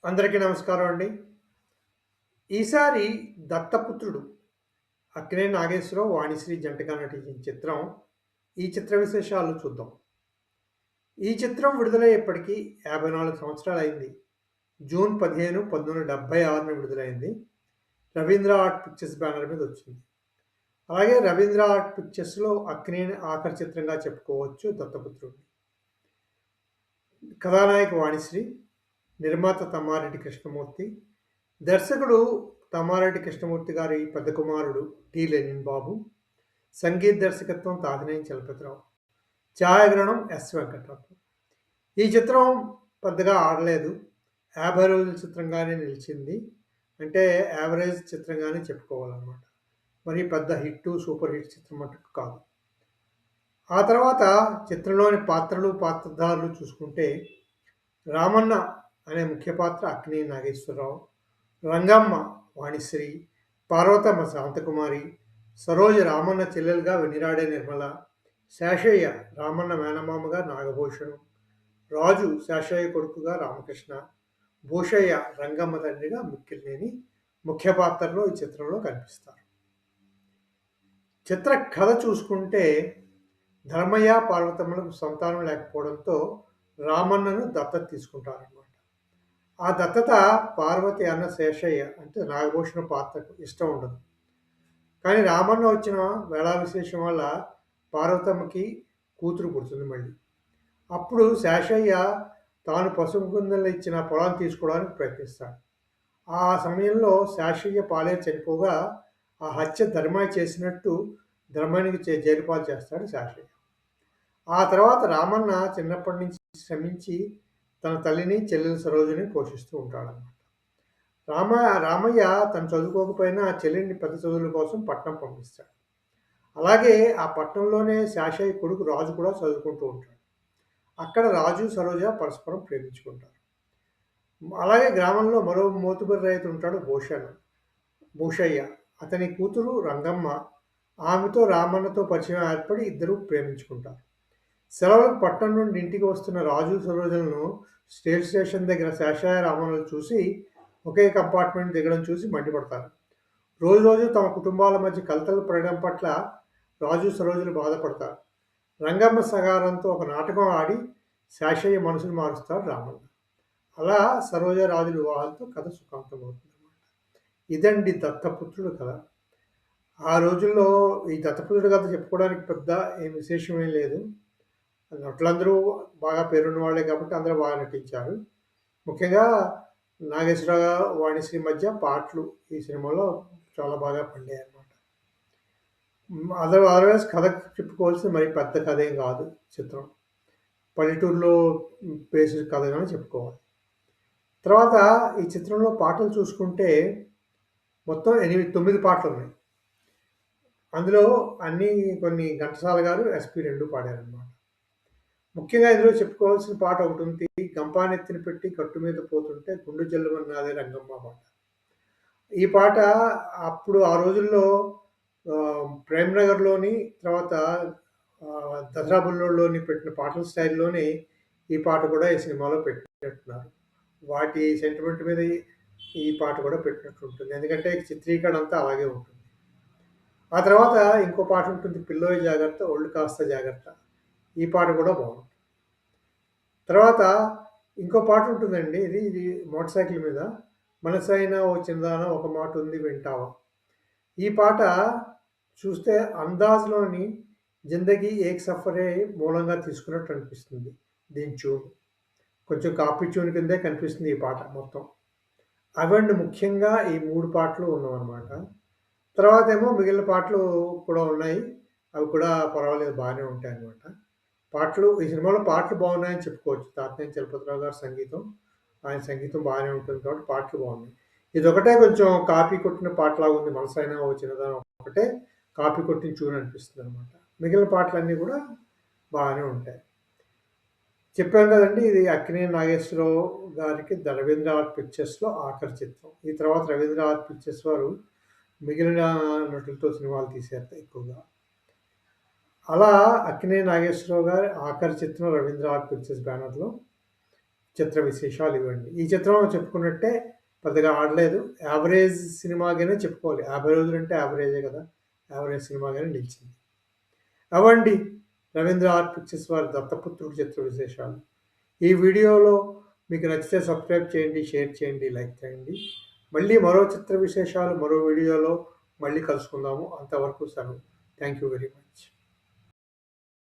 అందరికీ నమస్కారం అండి. ఈసారి 'దత్తపుత్రుడు' అక్కినేని నాగేశ్వరరావు, వాణిశ్రీ జంటగా నటించిన చిత్రం. ఈ చిత్ర విశేషాలు చూద్దాం. ఈ చిత్రం విడుదలయ్యేప్పటికి 54 సంవత్సరాలయింది. జూన్ 15, 1976న విడుదలైంది. రవీంద్ర ఆర్ట్ పిక్చర్స్ బ్యానర్ మీద వచ్చింది. అలాగే రవీంద్ర ఆర్ట్ పిక్చర్స్‌లో అక్కినేని ఆఖరి చిత్రంగా చెప్పుకోవచ్చు 'దత్తపుత్రుడిని'. కథానాయిక వాణిశ్రీ, నిర్మాత తమ్మారెడ్డి కృష్ణమూర్తి, దర్శకుడు తమ్మారెడ్డి కృష్ణమూర్తి గారి పెద్ద కుమారుడు టి. లెనిన్ బాబు, సంగీత దర్శకత్వం తాతినేని చలపతిరావు, ఛాయాగ్రహణం ఎస్. వెంకటరత్నం. ఈ చిత్రం పెద్దగా ఆడలేదు. 50 రోజుల చిత్రంగానే నిలిచింది. అంటే యావరేజ్ చిత్రంగానే చెప్పుకోవాలన్నమాట. మరి పెద్ద హిట్టు, సూపర్ హిట్ చిత్రం మటుకు కాదు. ఆ తర్వాత చిత్రంలోని పాత్రలు, పాత్రధారులు చూసుకుంటే రామన్న అనే ముఖ్య పాత్ర అక్కినేని నాగేశ్వరరావు, రంగమ్మ వాణిశ్రీ, పార్వతమ్మ శాంతకుమారి, సరోజ రామన్న చెల్లెలుగా వెనిరాడే నిర్మల, శేషయ్య రామన్న మేనమామగా నాగభూషణం, రాజు శేషయ్య కొడుకుగా రామకృష్ణ, భూషయ్య రంగమ్మ తండ్రిగా మిక్కిలినేని ముఖ్య పాత్రలో ఈ చిత్రంలో కనిపిస్తారు. చిత్ర కథ చూసుకుంటే ధర్మయ్య, పార్వతమ్మలకు సంతానం లేకపోవడంతో రామన్నను దత్తత తీసుకుంటారన్నమాట. ఆ దత్తత పార్వతి అన్న శేషయ్య అంటే నాగభూషణ పాత్రకు ఇష్టం ఉండదు. కానీ రామన్న వచ్చిన వేళా విశేషం వల్ల పార్వతమ్మకి కూతురు పుడుతుంది మళ్ళీ. అప్పుడు శేషయ్య తాను పసుపు కుందల్లో ఇచ్చిన పొలాన్ని తీసుకోవడానికి ప్రయత్నిస్తాడు. ఆ సమయంలో శేషయ్య పాలేరు చనిపోగా ఆ హత్య ధర్మయ్య చేసినట్టు ధర్మయ్యకి జైలుపాలు చేస్తాడు శేషయ్య. ఆ తర్వాత రామన్న చిన్నప్పటి నుంచి శ్రమించి తన తల్లిని, చెల్లెలు సరోజని పోషిస్తూ ఉంటాడన్నమాట. రామయ్య తను చదువుకోకపోయినా చెల్లిని పెద్ద చదువుల కోసం పట్నం పంపిస్తాడు. అలాగే ఆ పట్నంలోనే శేషయ్య కొడుకు రాజు కూడా చదువుకుంటూ ఉంటాడు. అక్కడ రాజు, సరోజ పరస్పరం ప్రేమించుకుంటారు. అలాగే గ్రామంలో మరో మోతుబరి రైతు ఉంటాడు భూషయ్య. అతని కూతురు రంగమ్మ. ఆమెతో రామన్నతో పరిచయం ఏర్పడి ఇద్దరు ప్రేమించుకుంటారు. సెలవులకు పట్టణం నుండి ఇంటికి వస్తున్న రాజు, సరోజలను స్టేషన్ దగ్గర శేషయ్య, రామన్నలు చూసి ఒకే కంపార్ట్మెంట్ దిగడం చూసి మండిపడతారు. రోజు తమ కుటుంబాల మధ్య కలతలు పడడం పట్ల రాజు, సరోజలు బాధపడతారు. రంగమ్మ సహకారంతో ఒక నాటకం ఆడి శేషయ్య మనసును మారుస్తాడు రామన్న. అలా సరోజ, రాజుల వివాహాలతో కథ సుఖాంతమవుతుందన్నమాట. ఇదండి దత్తపుత్రుడు కథ. ఆ రోజుల్లో ఈ దత్తపుత్రుడి కథ చెప్పుకోవడానికి పెద్ద ఏం విశేషమేం లేదు. నటులందరూ బాగా పేరున్న వాళ్ళే కాబట్టి అందరూ బాగా నటించారు. ముఖ్యంగా నాగేశ్వరరావు, వాణిశ్రీ మధ్య పాటలు ఈ సినిమాలో చాలా బాగా పండాయన్నమాట. అదర్వైజ్ కథ చెప్పుకోవాల్సిన మరి పెద్ద కథ ఏం కాదు చిత్రం. పల్లెటూరులో బేస్డ్ కథగానే చెప్పుకోవాలి. తర్వాత ఈ చిత్రంలో పాటలు చూసుకుంటే మొత్తం 9 పాటలు ఉన్నాయి. అందులో అన్నీ కొన్ని ఘంటసాల గారు, ఎస్పి 2 పాడారన్నమాట. ముఖ్యంగా ఇందులో చెప్పుకోవాల్సిన పాట ఒకటి ఉంది. గంపానెత్తిన పెట్టి గట్టు మీద పోతుంటే గుండు జల్లుమన్నాదే రంగమ్మ పాట. ఈ పాట అప్పుడు ఆ రోజుల్లో ప్రేమ్‌నగర్‌లోని తర్వాత దసరా బుల్లోడులోని పెట్టిన పాటల స్టైల్‌లోనే ఈ పాట కూడా ఈ సినిమాలో పెట్టినట్టున్నారు. వాటి సెంటిమెంట్ మీద ఈ పాట కూడా పెట్టినట్టు ఉంటుంది. ఎందుకంటే చిత్రీకరణ అంతా అలాగే ఉంటుంది. ఆ తర్వాత ఇంకో పాట ఉంటుంది 'పిల్లోయ్ జాగ్రత్త ఒళ్ళు కాస్త జాగ్రత్త'. ఈ పాట కూడా బాగుంటుంది. తర్వాత ఇంకో పాట ఉంటుందండి. ఇది మోటార్ సైకిల్ మీద 'మనసైన ఓ చిన్నదాన ఒక మాట ఉంది వింటావా'. ఈ పాట చూస్తే 'అందాజ్‌లోని 'జిందగీ ఏక్ సఫరే' మూలంగా తీసుకున్నట్టు అనిపిస్తుంది. దీని ట్యూన్ కొంచెం కాపీ ట్యూన్ కిందే కనిపిస్తుంది ఈ పాట మొత్తం. అవండి ముఖ్యంగా ఈ 3 పాటలు ఉన్నవన్నమాట. తర్వాతేమో మిగిలిన పాటలు కూడా ఉన్నాయి. అవి కూడా పర్వాలేదు బాగానే ఉంటాయన్నమాట. ఈ సినిమాలో పాటలు బాగున్నాయని చెప్పుకోవచ్చు. తాతినేని చలపతిరావు గారి సంగీతం, ఆయన సంగీతం బాగానే ఉంటుంది కాబట్టి పాటలు బాగున్నాయి. ఇదొకటే కొంచెం కాపీ కొట్టిన పాటలాగా ఉంది. 'మనసైన ఓ చిన్నదాన' ఒకటే కాపీ కొట్టిన ట్యూన్ అనిపిస్తుందన్నమాట. మిగిలిన పాటలన్నీ కూడా బాగానే ఉంటాయి. చెప్పాను కదండీ! ఇది అక్కినేని నాగేశ్వరరావు గారికి రవీంద్ర ఆర్ట్ పిక్చర్స్‌లో ఆఖరి చిత్రం. ఈ తర్వాత రవీంద్ర ఆర్ట్ పిక్చర్స్ వారు మిగిలిన నటులతో సినిమాలు తీశారు ఎక్కువగా. అలా అక్కినేని నాగేశ్వరరావు గారి ఆఖరి చిత్రం రవీంద్ర ఆర్ట్ పిక్చర్స్ బ్యానర్‌లో చిత్ర విశేషాలు ఇవ్వండి. ఈ చిత్రం చెప్పుకున్నట్టే పెద్దగా ఆడలేదు. యావరేజ్ సినిమాగానే చెప్పుకోవాలి. 50 రోజులంటే యావరేజే కదా! యావరేజ్ సినిమాగానే నిలిచింది. అవండి రవీంద్ర ఆర్ట్ పిక్చర్స్ వారి 'దత్తపుత్రుడు' చిత్ర విశేషాలు. ఈ వీడియోలో మీకు నచ్చితే సబ్స్క్రైబ్ చేయండి, షేర్ చేయండి, లైక్ చేయండి. మళ్ళీ మరో చిత్ర విశేషాలు మరో వీడియోలో మళ్ళీ కలుసుకుందాము. అంతవరకు సెలవు. Thank you very much.